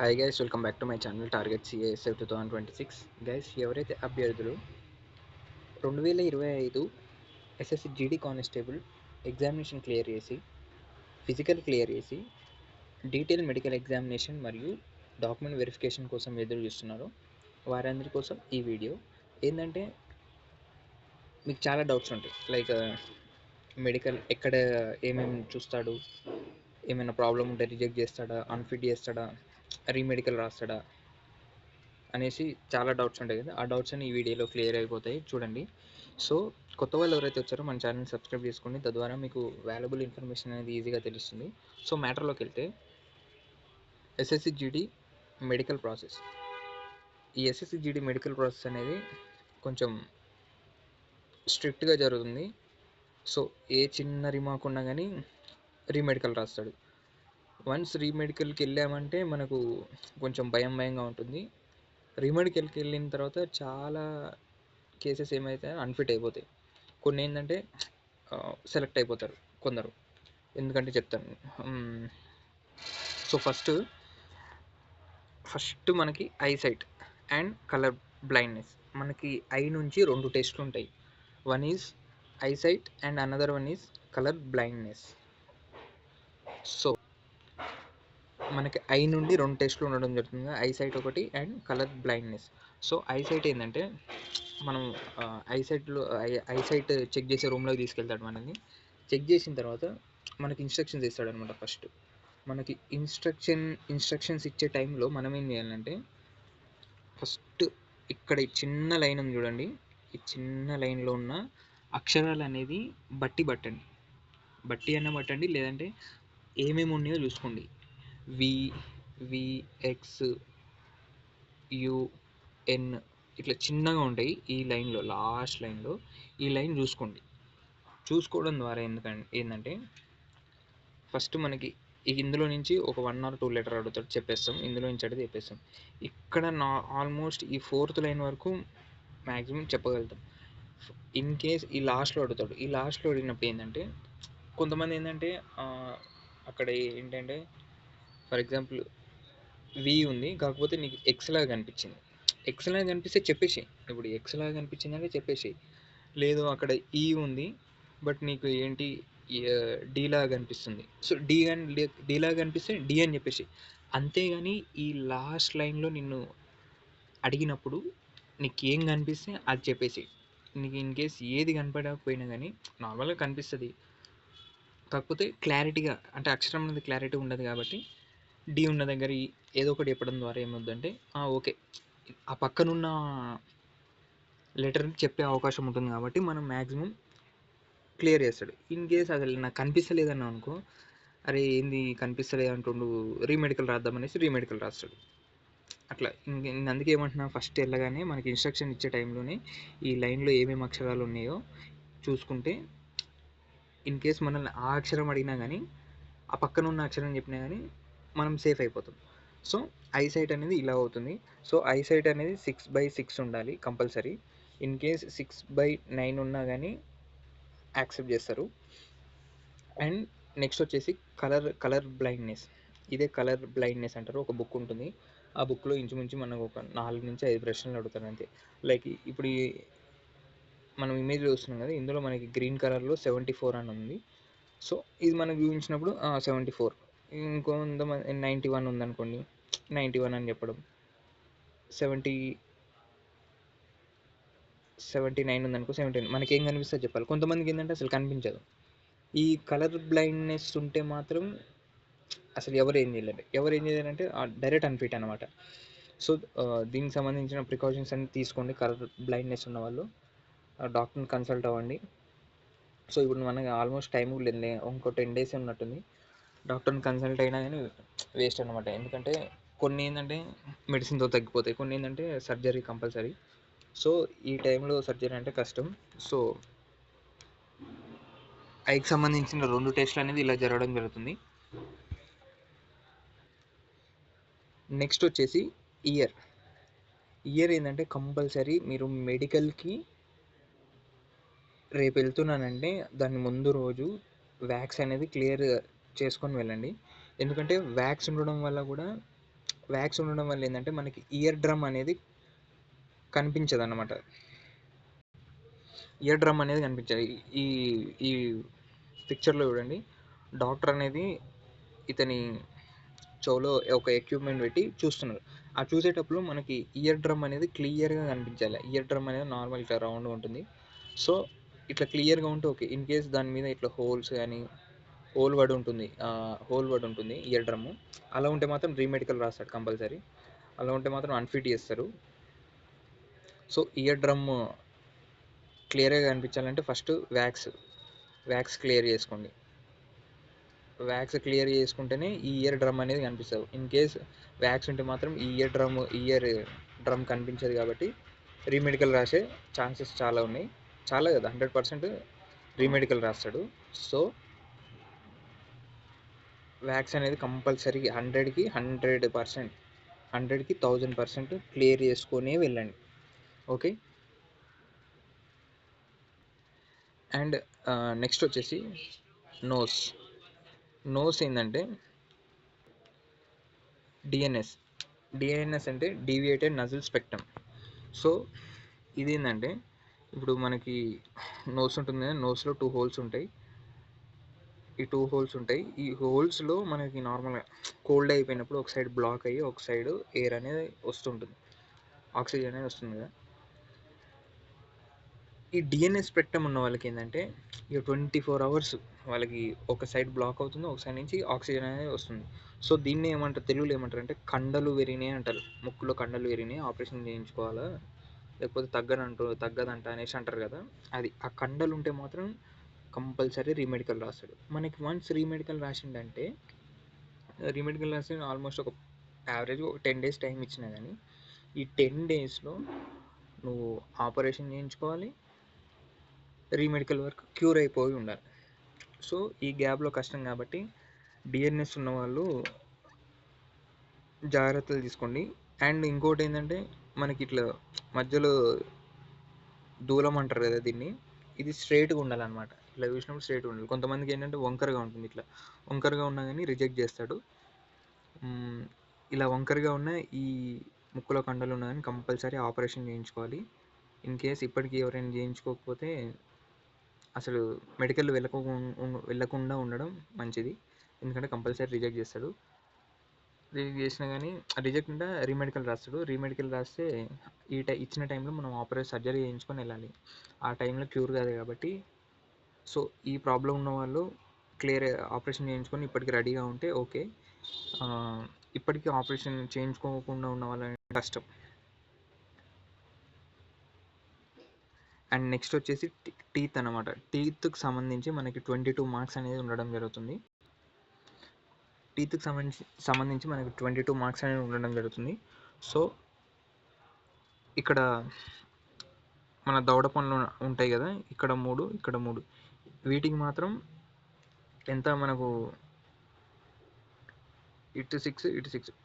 Hi guys, welcome back to my channel target CASF 2026. Guys, ఎవరైతే అభ్యర్థులు 2025 SSC GD constable examination clear చేసి, physical clear చేసి, detail medical examination మరియు document verification కోసం ఎదురు చూస్తున్నారో వారందరి కోసం ఈ వీడియో. ఏంటంటే మీకు చాలా డౌట్స్ ఉంటాయి, లైక్ మెడికల్ ఎక్కడ ఏమేమి చూస్తాడు, ఏమైనా ప్రాబ్లం ఉంటే రిజెక్ట్ చేస్తాడా, అన్ఫిట్ చేస్తాడా, రీమెడికల్ రాస్తాడా అనేసి చాలా డౌట్స్ ఉంటాయి కదా. ఆ డౌట్స్ అన్ని ఈ వీడియోలో క్లియర్ అయిపోతాయి, చూడండి. సో కొత్త వాళ్ళు ఎవరైతే వచ్చారో మన ఛానల్ని సబ్స్క్రైబ్ చేసుకోండి, తద్వారా మీకు వాల్యుబుల్ ఇన్ఫర్మేషన్ అనేది ఈజీగా తెలుస్తుంది. సో మ్యాటర్లోకి వెళ్తే, ఎస్ఎస్సి జీడీ మెడికల్ ప్రాసెస్. ఈ ఎస్ఎస్సి జీడీ మెడికల్ ప్రాసెస్ అనేది కొంచెం స్ట్రిక్ట్గా జరుగుతుంది. సో ఏ చిన్న రిమార్క్ ఉన్నా కానీ రీమెడికల్ రాస్తాడు. వన్స్ రీమెడికల్కి వెళ్ళామంటే మనకు కొంచెం భయంగా ఉంటుంది. రీమెడికల్కి వెళ్ళిన తర్వాత చాలా కేసెస్ ఏమైతే అన్ఫిట్ అయిపోతాయి. కొన్ని ఏంటంటే సెలెక్ట్ అయిపోతారు కొందరు. ఎందుకంటే చెప్తాను. సో ఫస్ట్ మనకి ఐసైట్ అండ్ కలర్ బ్లైండ్నెస్. మనకి ఐ నుంచి 2 టెస్ట్లు ఉంటాయి. One is eyesight and another one is colour blindness. So మనకి ఐ నుండి 2 టెస్ట్లు ఉండడం జరుగుతుంది, ఐసైట్ ఒకటి and colour blindness. So eyesight ఏంటంటే మనం ఐసైట్ చెక్ చేసే రూమ్లోకి తీసుకెళ్తాడు. మనల్ని చెక్ చేసిన తర్వాత మనకి ఇన్స్ట్రక్షన్స్ ఇస్తాడు అనమాట. ఫస్ట్ మనకి ఇన్స్ట్రక్షన్స్ ఇచ్చే టైంలో మనం ఏం చేయాలంటే, ఫస్ట్ ఇక్కడ ఈ చిన్న లైన్ ఉంది చూడండి, ఈ చిన్న లైన్లో ఉన్న అక్షరాలు అనేది బట్టి అన్న పట్టండి, లేదంటే ఏమేమి ఉన్నాయో చూసుకోండి. విఎక్స్ యుఎన్ ఇట్లా చిన్నగా ఉంటాయి. ఈ లైన్లో లాస్ట్ లైన్లో ఈ లైన్ చూసుకోవడం ద్వారా ఏంటంటే ఫస్ట్ మనకి ఇందులో నుంచి ఒక 1 or 2 లెటర్ అడుగుతాడు, చెప్పేస్తాం. ఇందులో నుంచి అడిగితే చెప్పేస్తాం. ఇక్కడ ఆల్మోస్ట్ ఈ 4th లైన్ వరకు మ్యాక్సిమం చెప్పగలుగుతాం. ఇన్ కేస్ ఈ లాస్ట్లో అడుగుతాడు. ఈ లాస్ట్లో అడిగినప్పుడు ఏంటంటే కొంతమంది ఏంటంటే అక్కడ ఏంటంటే, ఫర్ ఎగ్జాంపుల్ వి ఉంది, కాకపోతే నీకు ఎక్స్ లాగా కనిపించింది. ఎక్స్ లాగా కనిపిస్తే చెప్పేసి, ఇప్పుడు ఎక్స్ లాగా కనిపించిందంటే చెప్పేసి. లేదు అక్కడ ఈ ఉంది, బట్ నీకు ఏంటి డి లాగా కనిపిస్తుంది. సో డి లాగా కనిపిస్తే డి అని చెప్పేసి. అంతేగాని ఈ లాస్ట్ లైన్లో నిన్ను అడిగినప్పుడు నీకు ఏం కనిపిస్తే అది చెప్పేసి. నీకు ఇన్ కేస్ ఏది కనపడకపోయినా కానీ నార్మల్గా కనిపిస్తుంది, కాకపోతే క్లారిటీగా, అంటే అక్షరం అనేది క్లారిటీ ఉండదు కాబట్టి డి ఉన్న దగ్గర ఏదో ఒకటి చెప్పడం ద్వారా ఏమవుతుందంటే ఓకే, ఆ పక్కనున్న లెటర్ని చెప్పే అవకాశం ఉంటుంది కాబట్టి మనం మ్యాక్సిమం క్లియర్ చేస్తాడు. ఇన్ కేస్ అసలు నాకు కనిపిస్తలేదన్నా అనుకో, అరే ఏంది కనిపిస్తలేదు అంటుండు, రీమెడికల్ రాద్దామనేసి రీమెడికల్ రాస్తాడు. అట్లా అందుకే ఏమంటున్నా, ఫస్ట్ వెళ్ళగానే మనకి ఇన్స్ట్రక్షన్ ఇచ్చే టైంలోనే ఈ లైన్లో ఏమేమి అక్షరాలు ఉన్నాయో చూసుకుంటే, ఇన్ కేస్ మనల్ని ఆ అక్షరం అడిగినా కానీ ఆ పక్కన ఉన్న అక్షరం చెప్పినా కానీ మనం సేఫ్ అయిపోతాం. సో ఐసైట్ అనేది ఇలా అవుతుంది. సో ఐసైట్ అనేది 6/6 ఉండాలి కంపల్సరీ. ఇన్ కేస్ 6/9 ఉన్నా కానీ యాక్సెప్ట్ చేస్తారు. అండ్ నెక్స్ట్ వచ్చేసి కలర్ బ్లైండ్నెస్. ఇదే కలర్ బ్లైండ్నెస్ అంటారు. ఒక బుక్ ఉంటుంది, ఆ బుక్లో ఇంచుమించు మనకు ఒక 4 నుంచి 5 ప్రశ్నలు అడుగుతారు అంతే. లైక్ ఇప్పుడు మనం ఇమేజ్ చూస్తున్నాం కదా, ఇందులో మనకి గ్రీన్ కలర్లో 74 అని ఉంది. సో ఇది మనకు చూపించినప్పుడు 74, ఇంకొంతమంది 91 ఉందనుకోండి, 91 అని చెప్పడం. 79 ఉందనుకో 79. మనకి ఏం కనిపిస్తుంది చెప్పాలి. కొంతమందికి ఏంటంటే అసలు కనిపించదు. ఈ కలర్ బ్లైండ్నెస్ ఉంటే మాత్రం అసలు ఎవరు ఏం చేయలేరంటే డైరెక్ట్ అన్ఫిట్ అనమాట. సో దీనికి సంబంధించిన ప్రికాషన్స్ అన్ని తీసుకోండి. కలర్ బ్లైండ్నెస్ ఉన్న వాళ్ళు డాక్టర్ని కన్సల్ట్ అవ్వండి. సో ఇప్పుడు మనకి ఆల్మోస్ట్ టైం లేదు, ఇంకో 10 days ఉన్నట్టుంది. డాక్టర్ని కన్సల్ట్ అయినా కానీ వేస్ట్ అనమాట. ఎందుకంటే కొన్ని ఏంటంటే మెడిసిన్తో తగ్గిపోతాయి, కొన్ని ఏంటంటే సర్జరీ కంపల్సరీ. సో ఈ టైంలో సర్జరీ అంటే కష్టం. సో ఐకి సంబంధించిన 2 టెస్ట్లు అనేది ఇలా జరగడం జరుగుతుంది. నెక్స్ట్ వచ్చేసి ఇయర్ ఏంటంటే కంపల్సరీ మీరు మెడికల్కి రేపు వెళ్తున్నానంటే దాని ముందు రోజు వ్యాక్స్ అనేది క్లియర్ చేసుకొని వెళ్ళండి. ఎందుకంటే వ్యాక్స్ ఉండడం వల్ల కూడా వ్యాక్స్ ఉండడం వల్ల ఏంటంటే మనకి ఇయర్ డ్రమ్ అనేది కనిపించదు అన్నమాట. ఇయర్ డ్రమ్ అనేది కనిపించదు. ఈ ఈ పిక్చర్లో చూడండి, డాక్టర్ అనేది ఇతని చెవులో ఒక ఎక్విప్మెంట్ పెట్టి చూస్తున్నారు. ఆ చూసేటప్పుడు మనకి ఇయర్ డ్రమ్ అనేది క్లియర్గా కనిపించాలి. ఇయర్ డ్రమ్ అనేది నార్మల్ ఇట్లా రౌండ్గా ఉంటుంది. సో ఇట్లా క్లియర్గా ఉంటే ఓకే. ఇన్ కేస్ దాని మీద ఇట్లా హోల్స్ కానీ హోల్ పడి ఉంటుంది ఇయర్ డ్రమ్. అలా ఉంటే మాత్రం రీమెడికల్ రాస్తాడు కంపల్సరీ. అలా ఉంటే మాత్రం అన్ఫిట్ చేస్తారు. సో ఇయర్ డ్రమ్ క్లియర్గా కనిపించాలంటే ఫస్ట్ వ్యాక్స్ క్లియర్ చేసుకోండి. వ్యాక్స్ క్లియర్ చేసుకుంటేనే ఈ ఇయర్ డ్రమ్ అనేది కనిపిస్తుంది. ఇన్ కేస్ వ్యాక్స్ ఉంటే మాత్రం ఈ ఇయర్ డ్రమ్ కనిపించదు. కాబట్టి రీమెడికల్ రాసే ఛాన్సెస్ చాలా ఉన్నాయి. చాలా కదా, 100% రీమెడికల్ రాస్తాడు. సో వ్యాక్స్ అనేది కంపల్సరీ 100కి 100%, 100కి 1000% క్లియర్ చేసుకునే వెళ్ళండి. ఓకే. అండ్ నెక్స్ట్ వచ్చేసి నోస్ ఏంటంటే డిఎన్ఎస్ అంటే డీవియేటెడ్ నజల్ స్పెక్ట్రమ్. సో ఇదేంటంటే ఇప్పుడు మనకి నోస్ ఉంటుంది కదా, నోస్లో 2 హోల్స్ ఉంటాయి. ఈ 2 హోల్స్ ఉంటాయి. ఈ హోల్స్లో మనకి నార్మల్గా కోల్డ్ అయిపోయినప్పుడు ఒక సైడ్ బ్లాక్ అయ్యి ఒక సైడ్ ఎయిర్ అనేది వస్తుంటుంది, ఆక్సిజన్ అనేది వస్తుంది కదా. ఈ డిఎన్ఎస్ స్పెక్ట్రమ్ ఉన్న వాళ్ళకి ఏంటంటే ఇక 24 hours వాళ్ళకి ఒక సైడ్ బ్లాక్ అవుతుంది, ఒక సైడ్ నుంచి ఆక్సిజన్ అనేది వస్తుంది. సో దీన్ని ఏమంటారు, తెలుగులో ఏమంటారు అంటే కండలు విరినాయి అంటారు. ముక్కులో కండలు విరినాయి, ఆపరేషన్ చేయించుకోవాలా, లేకపోతే తగ్గదంట అనేసి అంటారు కదా. అది ఆ కండలు ఉంటే మాత్రం కంపల్సరీ రీమెడికల్ రాస్తాడు. మనకి వన్స్ రీమెడికల్ రాసిండంటే రీమెడికల్ రాసి ఆల్మోస్ట్ ఒక యావరేజ్ ఒక 10 days టైం ఇచ్చినా కానీ ఈ 10 daysలో నువ్వు ఆపరేషన్ చేయించుకోవాలి, రీమెడికల్ వర్క్ క్యూర్ అయిపోయి ఉండాలి. సో ఈ గ్యాప్లో కష్టం కాబట్టి డిఎన్ఎస్ ఉన్న వాళ్ళు జాగ్రత్తలు తీసుకోండి. అండ్ ఇంకోటి ఏంటంటే మనకి ఇట్లా మధ్యలో దూలం అంటారు కదా దీన్ని, ఇది స్ట్రైట్గా ఉండాలన్నమాట. ఇట్లా చూసినప్పుడు స్ట్రైట్గా ఉండాలి. కొంతమందికి ఏంటంటే వంకరగా ఉంటుంది. ఇట్లా వంకరగా ఉన్నా కానీ రిజెక్ట్ చేస్తాడు. ఇలా వంకరగా ఉన్న ఈ ముక్కులో కండలు ఉన్నా కానీ కంపల్సరీ ఆపరేషన్ చేయించుకోవాలి. ఇన్ కేస్ ఇప్పటికీ ఎవరైనా చేయించుకోకపోతే అసలు మెడికల్ వెళ్ళకుండా ఉండడం మంచిది. ఎందుకంటే కంపల్సరీ రిజెక్ట్ చేస్తాడు. రిజెక్ట్ చేసినా కానీ రిజెక్ట్ ఉంటే రీమెడికల్ రాస్తాడు. రీమెడికల్ రాస్తే ఇచ్చిన టైంలో మనం సర్జరీ చేయించుకొని వెళ్ళాలి. ఆ టైంలో క్యూర్ కాదు కాబట్టి సో ఈ ప్రాబ్లం ఉన్న వాళ్ళు క్లియర్ ఆపరేషన్ చేయించుకొని ఇప్పటికి రెడీగా ఉంటే ఓకే. ఇప్పటికీ ఆపరేషన్ చేయించుకోకుండా ఉన్న వాళ్ళ కష్టం. అండ్ నెక్స్ట్ వచ్చేసి టీత్ అనమాట. టీత్కి సంబంధించి మనకి 22 మార్క్స్ అనేది ఉండడం జరుగుతుంది. టీత్కి సంబంధించి మనకి 22 మార్క్స్ అనేది ఉండడం జరుగుతుంది. సో ఇక్కడ మన దవడ పనులు ఉంటాయి కదా, ఇక్కడ 3, ఇక్కడ 3, వీటికి మాత్రం ఎంత మనకు ఇటు 6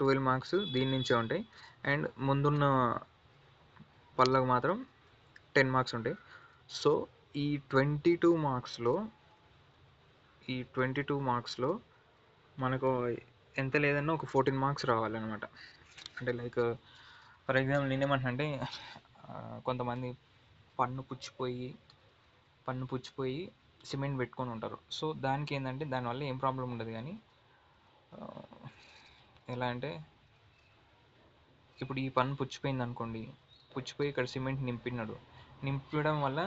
12 మార్క్స్ దీని నుంచే ఉంటాయి. అండ్ ముందున్న పళ్ళకు మాత్రం 10 మార్క్స్ ఉంటాయి. సో ఈ 22 మార్క్స్లో మనకు ఎంత లేదన్నా ఒక 14 మార్క్స్ రావాలన్నమాట. అంటే లైక్ ఫర్ ఎగ్జాంపుల్ నేనేమంటున్నా అంటే కొంతమంది పన్ను పుచ్చిపోయి సిమెంట్ పెట్టుకొని ఉంటారు. సో దానికి ఏంటంటే దానివల్ల ఏం ప్రాబ్లం ఉండదు. కానీ ఎలా అంటే ఇప్పుడు ఈ పన్ను పుచ్చిపోయింది అనుకోండి, పుచ్చిపోయి ఇక్కడ సిమెంట్ నింపడం వల్ల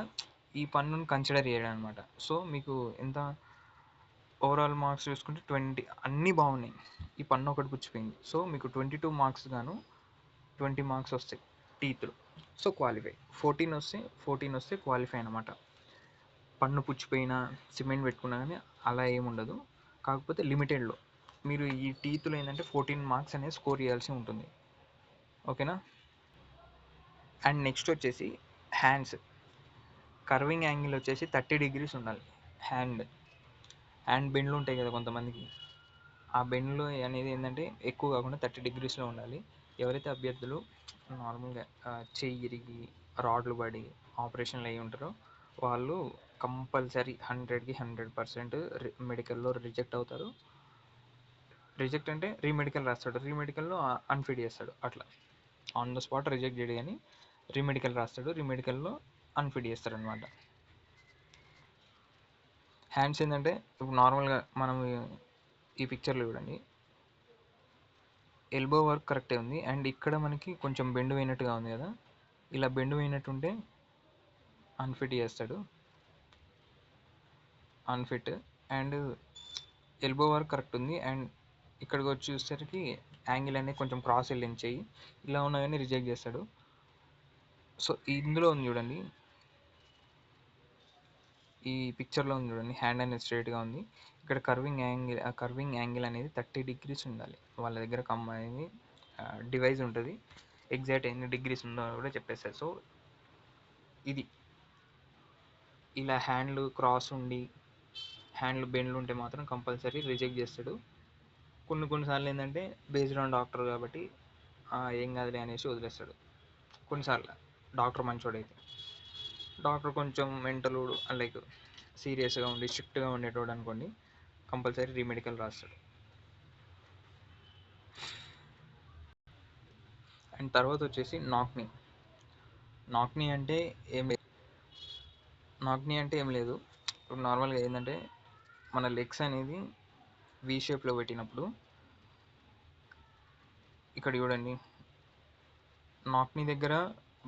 ఈ పన్నును కన్సిడర్ చేయడం అనమాట. సో మీకు ఎంత ఓవరాల్ మార్క్స్ చూసుకుంటే 20 అన్నీ బాగున్నాయి, ఈ పన్ను ఒకటి పుచ్చిపోయింది. సో మీకు 22 మార్క్స్ గాను 20 మార్క్స్ వస్తాయి టీత్లో. So qualify. 14 వస్తే క్వాలిఫై అనమాట. పన్ను పుచ్చిపోయినా సిమెంట్ పెట్టుకున్నా కానీ అలా ఏముండదు. కాకపోతే లిమిటెడ్లో మీరు ఈ టీత్లో ఏంటంటే 14 మార్క్స్ అనేది స్కోర్ చేయాల్సి ఉంటుంది. ఓకేనా. అండ్ నెక్స్ట్ వచ్చేసి హ్యాండ్స్. కర్వింగ్ యాంగిల్ వచ్చేసి 30 degrees ఉండాలి. హ్యాండ్ బెండ్లు ఉంటాయి కదా కొంతమందికి, ఆ బెండ్లు అనేది ఏంటంటే ఎక్కువ కాకుండా 30 degreesలో ఉండాలి. ఎవరైతే అభ్యర్థులు నార్మల్గా చెయ్యి ఇరిగి రాడ్లు పడి ఆపరేషన్లు అయ్యి ఉంటారో వాళ్ళు కంపల్సరీ 100కి 100% మెడికల్లో రిజెక్ట్ అవుతారు. రిజెక్ట్ అంటే రీమెడికల్ రాస్తాడు, రీమెడికల్లో అన్ఫిట్ చేస్తాడు. అట్లా ఆన్ ద స్పాట్ రిజెక్ట్ చేయడు కానీ రీమెడికల్ రాస్తాడు, రీమెడికల్లో అన్ఫిట్ చేస్తాడు అనమాట. హ్యాండ్స్ ఏంటంటే ఇప్పుడు నార్మల్గా మనం ఈ పిక్చర్లో చూడండి, ఎల్బో వర్క్ కరెక్టే ఉంది అండ్ ఇక్కడ మనకి కొంచెం బెండ్ అయినట్టుగా ఉంది కదా, ఇలా బెండ్ అయినట్టు ఉంటే అన్ఫిట్ చేస్తాడు, unfit. And elbow work correct ఉంది అండ్ ఇక్కడికి వచ్చి చూసేసరికి యాంగిల్ అనేది కొంచెం క్రాస్ వెళ్ళింది చెయ్యి, ఇలా ఉన్నా కానీ రిజెక్ట్ చేస్తాడు. సో ఇందులో ఉంది చూడండి, ఈ పిక్చర్లో ఉంది చూడండి, హ్యాండ్ అనేది స్ట్రైట్గా ఉంది, ఇక్కడ కర్వింగ్ యాంగిల్ అనేది 30 degrees ఉండాలి. వాళ్ళ దగ్గర అనేది డివైస్ ఉంటుంది, ఎగ్జాక్ట్ ఎన్ని డిగ్రీస్ ఉందో కూడా చెప్పేస్తారు. సో ఇది ఇలా హ్యాండ్లు క్రాస్ ఉండి హ్యాండ్లు బెండ్లు ఉంటే మాత్రం కంపల్సరీ రిజెక్ట్ చేస్తాడు. కొన్నిసార్లు ఏంటంటే బేస్డ్ ఆన్ డాక్టర్ కాబట్టి ఏం కాదులే అనేసి వదిలేస్తాడు. కొన్నిసార్లు డాక్టర్ మంచోడైతే, డాక్టర్ కొంచెం మెంటల్ లైక్ సీరియస్గా ఉండి స్ట్రిక్ట్గా ఉండేటోడు అనుకోండి, కంపల్సరీ రీమెడికల్ రాస్తాడు. అండ్ తర్వాత వచ్చేసి నాక్నీ అంటే ఏం లేదు, ఇప్పుడు నార్మల్గా ఏంటంటే మన లెగ్స్ అనేది వి షేప్లో పెట్టినప్పుడు ఇక్కడ చూడండి, నాక్నీ దగ్గర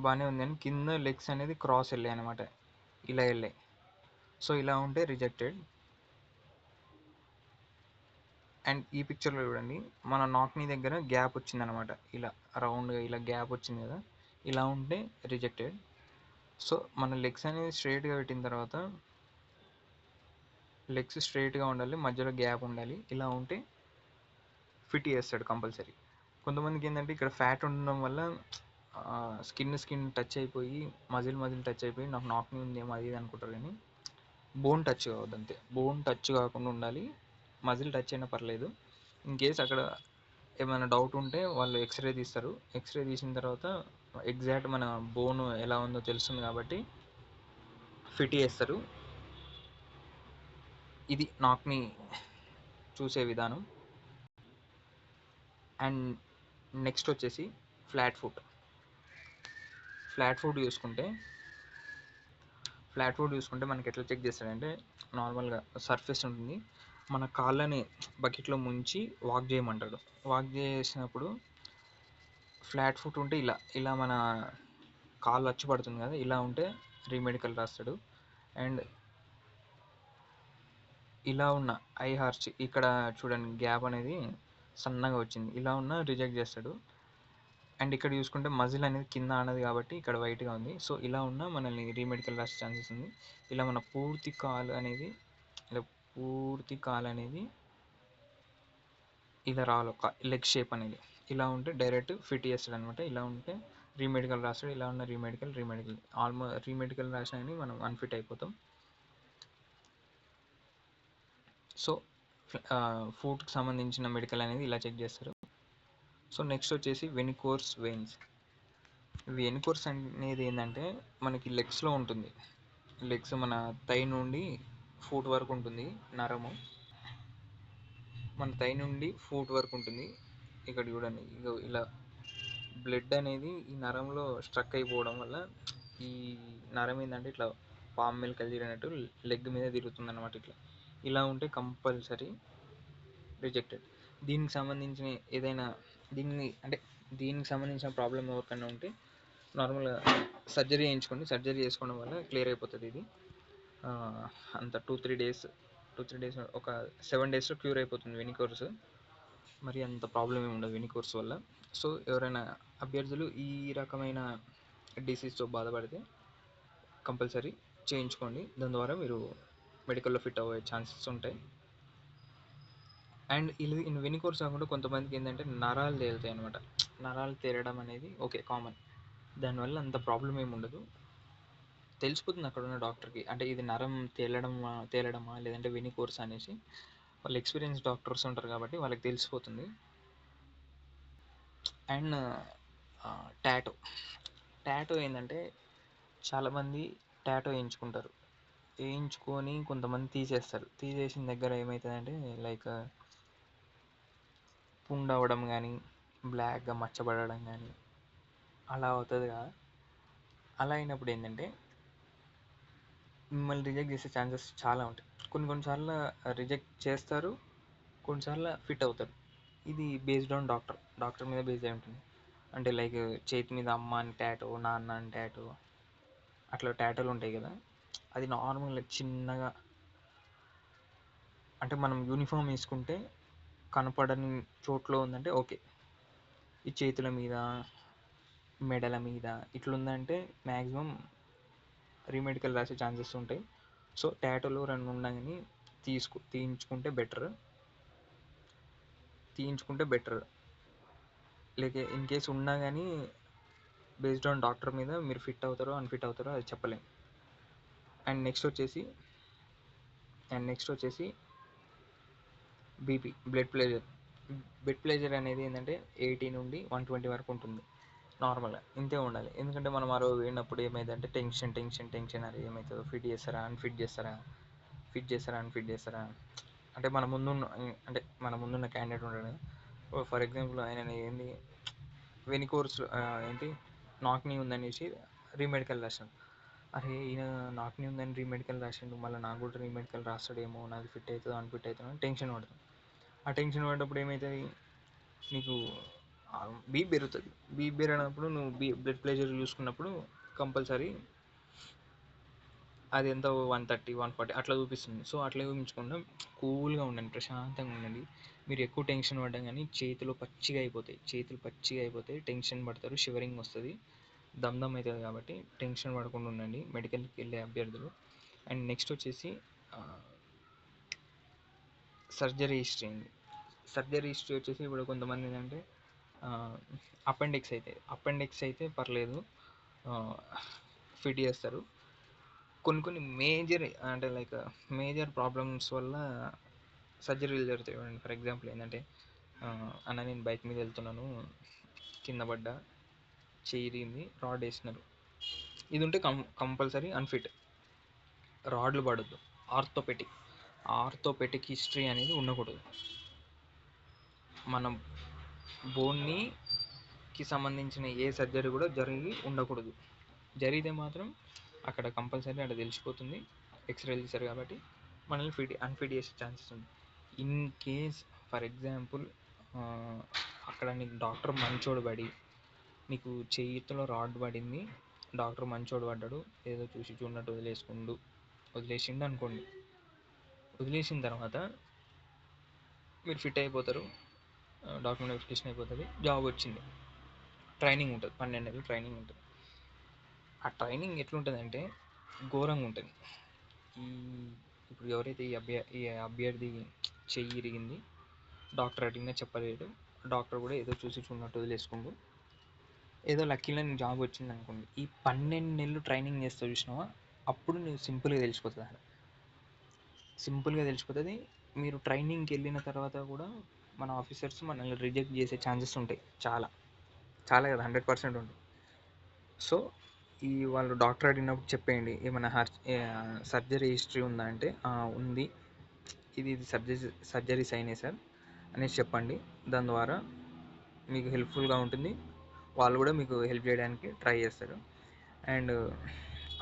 బాగానే ఉంది అని కింద లెగ్స్ అనేది క్రాస్ వెళ్ళాయి అనమాట, ఇలా వెళ్ళాయి. సో ఇలా ఉంటే రిజెక్టెడ్. అండ్ ఈ పిక్చర్లో చూడండి, మన నాక్నీ దగ్గర గ్యాప్ వచ్చింది అనమాట, ఇలా రౌండ్గా ఇలా గ్యాప్ వచ్చింది కదా, ఇలా ఉంటే రిజెక్టెడ్. సో మన లెగ్స్ అనేది స్ట్రైట్గా పెట్టిన తర్వాత లెగ్స్ స్ట్రైట్గా ఉండాలి, మధ్యలో గ్యాప్ ఉండాలి, ఇలా ఉంటే ఫిట్ చేస్తాడు కంపల్సరీ. కొంతమందికి ఏంటంటే ఇక్కడ ఫ్యాట్ ఉండడం వల్ల స్కిన్ టచ్ అయిపోయి మజిల్ టచ్ అయిపోయి నాకు నాక్నీ ఉందేమో అది ఇది అనుకుంటారు, కానీ బోన్ టచ్ కావద్దు అంతే, బోన్ టచ్ కాకుండా ఉండాలి, మజిల్ టచ్ అయినా పర్లేదు. ఇన్ కేస్ అక్కడ ఏమైనా డౌట్ ఉంటే వాళ్ళు ఎక్స్రే తీస్తారు, ఎక్స్రే తీసిన తర్వాత ఎగ్జాక్ట్ మన బోన్ ఎలా ఉందో తెలుస్తుంది కాబట్టి ఫిట్ చేస్తారు. ఇది నాక్నీ చూసే విధానం. అండ్ నెక్స్ట్ వచ్చేసి ఫ్లాట్ ఫుట్ చూసుకుంటే మనకి ఎట్లా చెక్ చేస్తాడంటే, నార్మల్గా సర్ఫేస్ ఉంటుంది, మన కాళ్ళని బకెట్లో ముంచి వాక్ చేయమంటాడు. వాక్ చేసినప్పుడు ఫ్లాట్ ఫుట్ ఉంటే ఇలా మన కాళ్ళు అచ్చు పడుతుంది కదా, ఇలా ఉంటే రీమెడికల్ రాస్తాడు. అండ్ ఇలా ఉన్న ఐ హార్చ్ ఇక్కడ చూడండి గ్యాప్ అనేది సన్నగా వచ్చింది, ఇలా ఉన్న రిజెక్ట్ చేస్తాడు. అండ్ ఇక్కడ చూసుకుంటే మజిల్ అనేది కింద ఆనది కాబట్టి ఇక్కడ వైట్గా ఉంది, సో ఇలా ఉన్న మనల్ని రీమెడికల్ రాసే ఛాన్సెస్ ఉంది. ఇలా మన పూర్తి కాలు అనేది ఇలా రావాలి, ఒక లెగ్ షేప్ అనేది ఇలా ఉంటే డైరెక్ట్ ఫిట్ చేస్తాడు అనమాట. ఇలా ఉంటే రీమెడికల్ రాస్తాడు, ఇలా ఉన్న రీమెడికల్ రీమెడికల్ రాసినా మనం అన్ఫిట్ అయిపోతాం. సో ఫుట్కి సంబంధించిన మెడికల్ అనేది ఇలా చెక్ చేస్తారు. సో నెక్స్ట్ వచ్చేసి వెనికోర్స్ వెయిన్స్ అనేది ఏంటంటే మనకి లెగ్స్లో ఉంటుంది, లెగ్స్ మన థై నుండి ఫూట్ వరకు ఉంటుంది నరము, మన థై నుండి ఫూట్ వరకు ఉంటుంది. ఇక్కడ చూడండి, ఇలా బ్లడ్ అనేది ఈ నరంలో స్ట్రక్ అయిపోవడం వల్ల ఈ నరం ఏంటంటే ఇట్లా పామ్ మెలికలు తిరిగినట్టు లెగ్ మీద తిరుగుతుంది అనమాట. ఇలా ఉంటే కంపల్సరీ రిజెక్టెడ్. దీనికి సంబంధించిన దీనికి సంబంధించిన ప్రాబ్లం ఎవరికైనా ఉంటే నార్మల్గా సర్జరీ చేసుకోవడం వల్ల క్లియర్ అయిపోతుంది. ఇది అంత 2-3 డేస్ ఒక 7 daysలో క్యూర్ అయిపోతుంది వెనికోర్స్. మరి అంత ప్రాబ్లం ఏమి ఉండదు వెనికోర్స్ వల్ల. సో ఎవరైనా అభ్యర్థులు ఈ రకమైన డిసీజ్తో బాధపడితే కంపల్సరీ చేయించుకోండి, దాని ద్వారా మీరు మెడికల్లో ఫిట్ అయ్యే ఛాన్సెస్ ఉంటాయి. అండ్ ఇది వెనికోర్స్ కాకుండా కొంతమందికి ఏంటంటే నరాలు తేలుతాయి అనమాట. నరాలు తేలడం అనేది కామన్, దానివల్ల అంత ప్రాబ్లం ఏమి ఉండదు, తెలిసిపోతుంది అక్కడ ఉన్న డాక్టర్కి, అంటే ఇది నరం తేలడమా లేదంటే వెనికోర్స్ అనేసి. వాళ్ళు ఎక్స్పీరియన్స్ డాక్టర్స్ ఉంటారు కాబట్టి వాళ్ళకి తెలిసిపోతుంది. అండ్ టాటో ఏంటంటే చాలామంది టాటో వేయించుకొని కొంతమంది తీసేసిన దగ్గర ఏమవుతుందంటే లైక్ పుండ్ అవ్వడం కానీ, బ్లాక్గా మచ్చబడడం కానీ అలా అవుతుంది కదా. అలా అయినప్పుడు ఏంటంటే మిమ్మల్ని రిజెక్ట్ చేసే ఛాన్సెస్ చాలా ఉంటాయి. కొన్నిసార్లు రిజెక్ట్ చేస్తారు, కొన్నిసార్లు ఫిట్ అవుతారు. ఇది బేస్డ్ ఆన్ డాక్టర్ మీద బేస్ అయి ఉంటుంది. అంటే లైక్ చేతి మీద అమ్మ అని టాటూ, నాన్న అని టాటూ, అట్లా టాటూలు ఉంటాయి కదా. అది నార్మల్ చిన్నగా, అంటే మనం యూనిఫామ్ వేసుకుంటే కనపడని చోట్లో ఉందంటే ఓకే. ఈ చేతుల మీద, మెడల మీద ఇట్లుందంటే మ్యాక్సిమం రీమెడికల్ రాసే ఛాన్సెస్ ఉంటాయి. సో టాటూలు రెండు ఉండగాని తీయించుకుంటే బెటర్. లేక ఇన్ కేస్ ఉన్నా కానీ బేస్డ్ ఆన్ డాక్టర్ మీద మీరు ఫిట్ అవుతారో అన్ఫిట్ అవుతారో అది చెప్పలేం. అండ్ నెక్స్ట్ వచ్చేసి బీపీ, బ్లడ్ ప్రెషర్ అనేది ఏంటంటే 80 నుండి 120 వరకు ఉంటుంది నార్మల్గా. ఇంతే ఉండాలి. ఎందుకంటే మనం ఆ రోజు పోయినప్పుడు ఏమైందంటే టెన్షన్ అది ఏమవుతుందో, ఫిట్ చేస్తారా అన్ఫిట్ చేస్తారా అంటే మన ముందున్న క్యాండిడేట్ ఉంటాడు కదా. ఫర్ ఎగ్జాంపుల్ ఆయన ఏంది వెనికోర్స్ నాక్నీ ఉందనేసి రీమెడికల్ రాశాడు. అరే ఈయన నాక్నీ ఉందని రీమెడికల్ రాసిండు, మళ్ళీ నాకు కూడా రీమెడికల్ రాస్తాడేమో, నాది ఫిట్ అవుతుందో అన్ఫిట్ అవుతుందో అని టెన్షన్ పడుతుంది. ఆ టెన్షన్ పడ్డప్పుడు ఏమవుతుంది, నీకు బీపీ పెరుగుతుంది. బీపీ పెరిగినప్పుడు నువ్వు బ్లడ్ ప్రెషర్ చూసుకున్నప్పుడు కంపల్సరీ అది ఎంత 130, 140 అట్లా చూపిస్తుంది. సో అట్లా చూపించకుండా కూల్గా ఉండండి, ప్రశాంతంగా ఉండండి. మీరు ఎక్కువ టెన్షన్ పడ్డం కానీ చేతులు పచ్చిగా అయిపోతాయి, టెన్షన్ పడతారు, షివరింగ్ వస్తుంది, దమ్ అవుతుంది. కాబట్టి టెన్షన్ పడకుండా ఉండండి మెడికల్కి వెళ్ళే అభ్యర్థులు. అండ్ నెక్స్ట్ వచ్చేసి సర్జరీ హిస్టరీ వచ్చేసి ఇప్పుడు కొంతమంది ఏంటంటే అపెండిక్స్ అయితే పర్లేదు, ఫిట్ చేస్తారు. కొన్ని మేజర్ ప్రాబ్లమ్స్ వల్ల సర్జరీలు జరుగుతాయి. ఫర్ ఎగ్జాంపుల్ ఏంటంటే అన్న నేను బైక్ మీద వెళ్తున్నాను, కింద పడ్డా, చేయింది, రాడ్ వేసినారు, ఇది ఉంటే కంపల్సరీ అన్ఫిట్. రాడ్లు పడద్దు. ఆర్థోపెటిక్ హిస్టరీ అనేది ఉండకూడదు. మనం బోన్కి సంబంధించిన ఏ సర్జరీ కూడా జరిగి ఉండకూడదు. జరిగితే మాత్రం అక్కడ కంపల్సరీ అక్కడ తెలిసిపోతుంది, ఎక్స్రే తీస్తారు కాబట్టి మనల్ని అన్ఫిట్ చేసే ఛాన్సెస్ ఉంది. ఇన్ కేస్ ఫర్ ఎగ్జాంపుల్ అక్కడ నీకు డాక్టర్ మంచోడు పడి, నీకు చేతిలో రాడ్ పడింది, డాక్టర్ మంచోడు పడ్డాడు, ఏదో చూసి చూడనట్టు వదిలేసిండు అనుకోండి. వదిలేసిన తర్వాత మీరు ఫిట్ అయిపోతారు, డాక్యుమెంట్ వెరిఫికేషన్ అయిపోతుంది, జాబ్ వచ్చింది. ట్రైనింగ్ ఉంటుంది, 12 నెలలు ట్రైనింగ్ ఉంటుంది. ఆ ట్రైనింగ్ ఎట్లుంటుందంటే ఘోరంగా ఉంటుంది. ఇప్పుడు ఎవరైతే ఈ అభ్యర్థి చెయ్యి ఇరిగింది, డాక్టర్ అడిగినా చెప్పలేడు, డాక్టర్ కూడా ఏదో చూసి చూడనట్టు వదిలేసుకుంటూ ఏదో లక్కీలో నీకు జాబ్ వచ్చింది అనుకోండి. ఈ 12 నెలలు ట్రైనింగ్ చేస్తూ చూసినావా, అప్పుడు నీకు సింపుల్గా తెలిసిపోతుంది. మీరు ట్రైనింగ్కి వెళ్ళిన తర్వాత కూడా మన ఆఫీసర్స్ మనల్ని రిజెక్ట్ చేసే ఛాన్సెస్ ఉంటాయి, చాలా కదా, 100% ఉంటాయి. సో వాళ్ళు డాక్టర్ అడిగినప్పుడు చెప్పేయండి, ఏమైనా సర్జరీ హిస్టరీ ఉందా అంటే ఉంది, ఇది సర్జరీస్ అయినాయి సార్ అనేసి చెప్పండి. దాని ద్వారా మీకు హెల్ప్ఫుల్గా ఉంటుంది, వాళ్ళు కూడా మీకు హెల్ప్ చేయడానికి ట్రై చేస్తారు. అండ్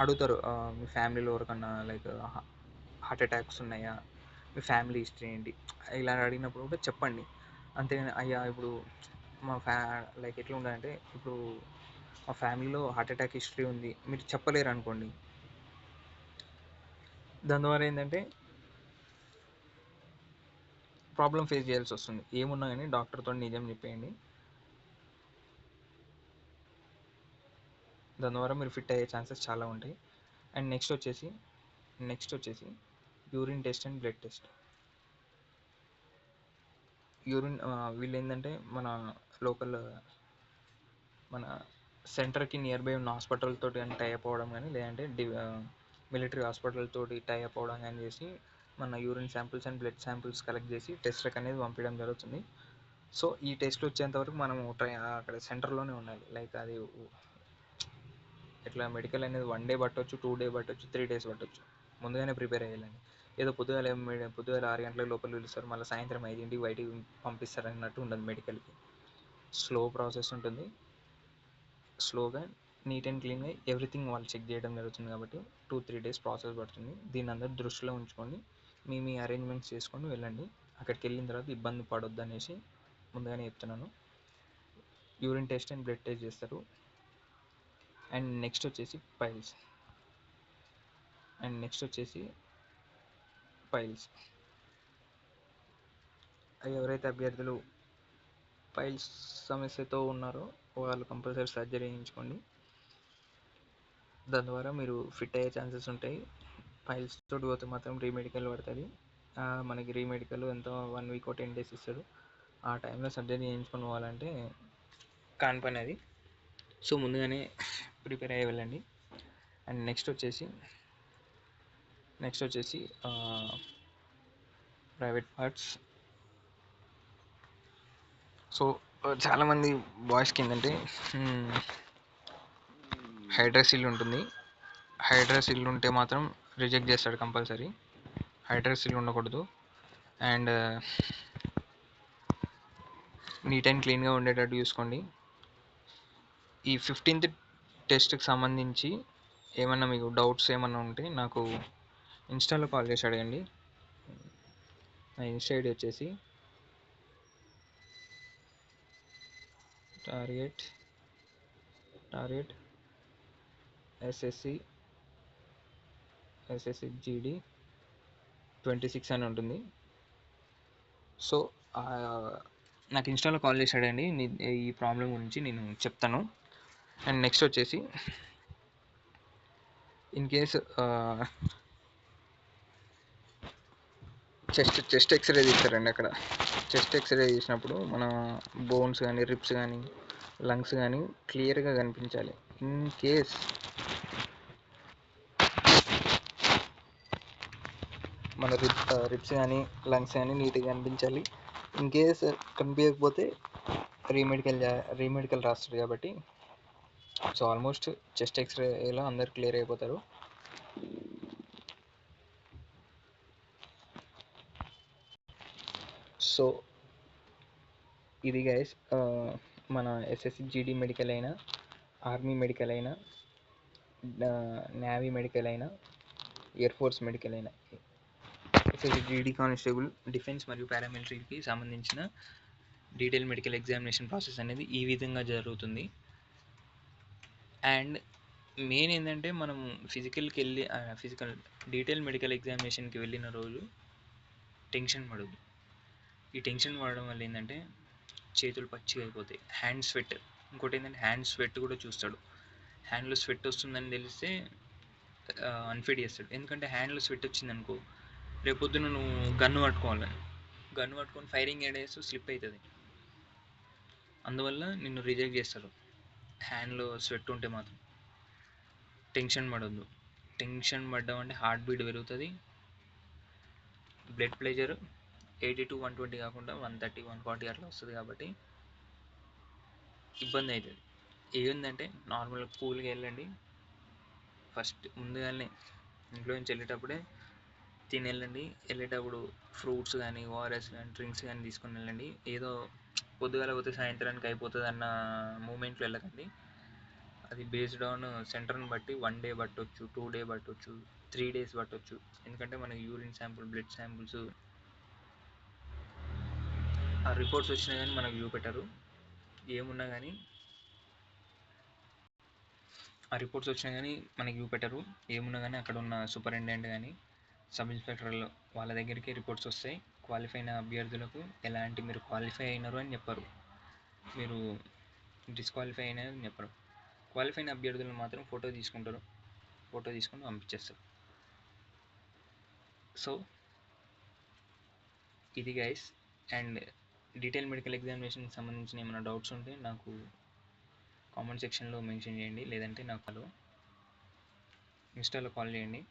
అడుగుతారు మీ ఫ్యామిలీలో ఎవరికన్నా లైక్ హార్ట్ అటాక్స్ ఉన్నాయా, మీ ఫ్యామిలీ హిస్టరీ ఏంటి, ఇలా అడిగినప్పుడు కూడా చెప్పండి. అంతేగాని అయ్యా ఇప్పుడు లైక్ ఎట్లా ఉండాలంటే, ఇప్పుడు మా ఫ్యామిలీలో హార్ట్ అటాక్ హిస్టరీ ఉంది మీరు చెప్పలేరు అనుకోండి, దాని ద్వారా ఏంటంటే ప్రాబ్లం ఫేస్ చేయాల్సి వస్తుంది. ఏమున్నా కానీ డాక్టర్తో నిజం చెప్పేయండి, దాని ద్వారా మీరు ఫిట్ అయ్యే ఛాన్సెస్ చాలా ఉంటాయి. అండ్ నెక్స్ట్ వచ్చేసి urine test and blood test. వీళ్ళు ఏంటంటే మన సెంటర్కి నియర్ బై ఉన్న హాస్పిటల్ తోటి కానీ టైఅప్ అవ్వడం కానీ, లేదంటే మిలిటరీ హాస్పిటల్ తోటి టైఅప్ అవ్వడం కానీ చేసి మన urine samples and blood samples collect చేసి టెస్ట్లకు అనేది పంపించడం జరుగుతుంది. సో ఈ టెస్ట్లు వచ్చేంతవరకు మనము అక్కడ సెంటర్లోనే ఉండాలి. లైక్ అది ఇట్లా మెడికల్ అనేది 1 డే పట్టవచ్చు, 2 డే పట్టవచ్చు, 3 డేస్ పట్టవచ్చు. ముందుగానే ప్రిపేర్ అయ్యాలండి. ఏదో పొద్దుగాల 6 గంటల లోపల పిలుస్తారు, మళ్ళీ సాయంత్రం 5ంటికి బయటికి పంపిస్తారు అన్నట్టు ఉండదు. మెడికల్కి స్లో ప్రాసెస్ ఉంటుంది. స్లోగా నీట్ అండ్ క్లీన్గా ఎవ్రీథింగ్ వాళ్ళు చెక్ చేయడం జరుగుతుంది కాబట్టి 2-3 డేస్ ప్రాసెస్ పడుతుంది. దీన్ని అందరూ దృష్టిలో ఉంచుకొని మీ అరేంజ్మెంట్స్ చేసుకొని వెళ్ళండి. అక్కడికి వెళ్ళిన తర్వాత ఇబ్బంది పడొద్దు అనేసి ముందుగానే చెప్తున్నాను. Urine test and blood test చేస్తారు. అండ్ నెక్స్ట్ వచ్చేసి పైల్స్. ఎవరైతే అభ్యర్థులు పైల్స్ సమస్యతో ఉన్నారో వాళ్ళు కంపల్సరీ సర్జరీ చేయించుకోండి. దాని ద్వారా మీరు ఫిట్ అయ్యే ఛాన్సెస్ ఉంటాయి. పైల్స్ తోటి పోతే మాత్రం రీమెడికల్ పడుతుంది. మనకి రీమెడికల్ ఎంతో 1 వీక్ 10 డేస్ ఇస్తారు. ఆ టైంలో సర్జరీ చేయించుకొని పోవాలంటే కాని పని అది. సో ముందుగానే ప్రిపేర్ అయ్యి వెళ్ళండి. అండ్ నెక్స్ట్ వచ్చేసి ప్రైవేట్ పార్ట్స్. సో చాలామంది బాయ్స్కి ఏంటంటే హైడ్రాసిల్ ఉంటుంది. హైడ్రాసిల్ ఉంటే మాత్రం రిజెక్ట్ చేస్తాడు కంపల్సరీ. హైడ్రాసిల్ ఉండకూడదు. అండ్ నీట్ అండ్ క్లీన్గా ఉండేటట్టు చూసుకోండి. ఈ 15th టెస్ట్కి సంబంధించి ఏమన్నా మీకు డౌట్స్ ఏమన్నా ఉంటే నాకు ఇన్స్టాలో కాల్ చేసి అడగండి. నా ఇన్స్టా ఐడి వచ్చేసి టార్గెట్ SSC GD 26 అని ఉంటుంది. సో నాకు ఇన్స్టాలో కాల్ చేశాడండి, ఈ ప్రాబ్లం గురించి నేను చెప్తాను. అండ్ నెక్స్ట్ వచ్చేసి ఇన్ కేస్ చెస్ట్ ఎక్స్రే తీస్తారండి. అక్కడ చెస్ట్ ఎక్స్రే తీసినప్పుడు మన బోన్స్ కానీ రిబ్స్ కానీ లంగ్స్ కానీ క్లియర్గా కనిపించాలి. ఇన్ కేస్ మన రిబ్స్ కానీ లంగ్స్ కానీ నీట్గా కనిపించాలి. ఇన్ కేస్ కనిపించకపోతే రీమెడికల్ రాస్తారు కాబట్టి. సో ఆల్మోస్ట్ చెస్ట్ ఎక్స్రేలో అందరు క్లియర్ అయిపోతారు. సో ఇది గైస్ మన SSC GD మెడికల్ అయినా, ఆర్మీ మెడికల్ అయినా, నేవీ మెడికల్ అయినా, ఎయిర్ ఫోర్స్ మెడికల్ అయినా, SSC GD కానిస్టేబుల్, డిఫెన్స్ మరియు పారామిలిటరీకి సంబంధించిన డీటెయిల్ మెడికల్ ఎగ్జామినేషన్ ప్రాసెస్ అనేది ఈ విధంగా జరుగుతుంది. అండ్ మెయిన్ ఏంటంటే మనం ఫిజికల్ డీటెయిల్ మెడికల్ ఎగ్జామినేషన్కి వెళ్ళిన రోజు టెన్షన్ పడదు. ఈ టెన్షన్ పడడం వల్ల ఏంటంటే చేతులు పచ్చిగా అయిపోతాయి. హ్యాండ్ స్వెట్, ఇంకోటి ఏంటంటే హ్యాండ్ స్వెట్ కూడా చూస్తాడు. హ్యాండ్లో స్వెట్ వస్తుందని తెలిస్తే అన్ఫిట్ చేస్తాడు. ఎందుకంటే హ్యాండ్లో స్వెట్ వచ్చిందనుకో రేపొద్దున నువ్వు గన్ను పట్టుకొని ఫైరింగ్ ఏడేస్తూ స్లిప్ అవుతుంది. అందువల్ల నిన్ను రిజెక్ట్ చేస్తారు. హ్యాండ్లో స్వెట్ ఉంటే మాత్రం టెన్షన్ పడొద్దు. టెన్షన్ పడ్డం అంటే హార్ట్ బీట్ పెరుగుతుంది. బ్లడ్ ప్రెషర్ 80-120 కాకుండా 130-140 అట్లా వస్తుంది కాబట్టి ఇబ్బంది అవుతుంది. ఏంటంటే నార్మల్గా కూల్గా వెళ్ళండి. ఫస్ట్ ముందుగానే ఇంట్లో నుంచి వెళ్ళేటప్పుడే వెళ్ళండి. వెళ్ళేటప్పుడు ఫ్రూట్స్ కానీ ఓఆర్ఎస్ కానీ డ్రింక్స్ కానీ తీసుకొని వెళ్ళండి. ఏదో పొద్దుగాల పోతే సాయంత్రానికి అయిపోతుంది అన్న మూమెంట్లో వెళ్ళకండి. అది బేస్డ్ ఆన్ సెంటర్ని బట్టి 1 డే పట్టవచ్చు, 2 డే పట్టవచ్చు, 3 డేస్ పట్టవచ్చు. ఎందుకంటే మనకి యూరిన్ శాంపుల్, బ్లడ్ శాంపుల్స్ ఆ రిపోర్ట్స్ వచ్చినా కానీ మనకు చూపెట్టరు. ఏమున్నా కానీ ఆ రిపోర్ట్స్ వచ్చినా కానీ మనకి చూపెట్టరు. ఏమున్నా కానీ అక్కడ ఉన్న సూపరింటెండెంట్ కానీ సబ్ ఇన్స్పెక్టర్లు వాళ్ళ దగ్గరికి రిపోర్ట్స్ వస్తాయి. క్వాలిఫై అయిన అభ్యర్థులకు ఎలాంటి మీరు క్వాలిఫై అయినారు అని చెప్పరు, మీరు డిస్క్వాలిఫై అయినారని చెప్పరు. క్వాలిఫై అయిన అభ్యర్థులను మాత్రం ఫోటో తీసుకుంటారు. ఫోటో తీసుకొని పంపించేస్తారు. సో ఇది గైస్. అండ్ డీటెయిల్ మెడికల్ ఎగ్జామినేషన్కి సంబంధించిన ఏమైనా డౌట్స్ ఉంటే నాకు కామెంట్ సెక్షన్లో మెన్షన్ చేయండి, లేదంటే నాకు ఇన్స్టాలో కాల్ చేయండి.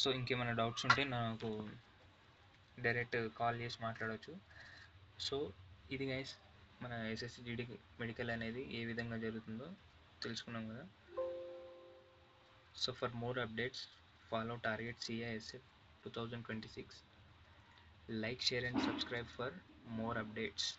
సో ఇంకేమైనా డౌట్స్ ఉంటే నాకు డైరెక్ట్ కాల్ చేసి మాట్లాడవచ్చు. సో ఇది గైస్, మన SSC GD మెడికల్ అనేది ఏ విధంగా జరుగుతుందో తెలుసుకున్నాం కదా. So for more updates Follow Target CISF 2026. Like, share, and subscribe for more updates.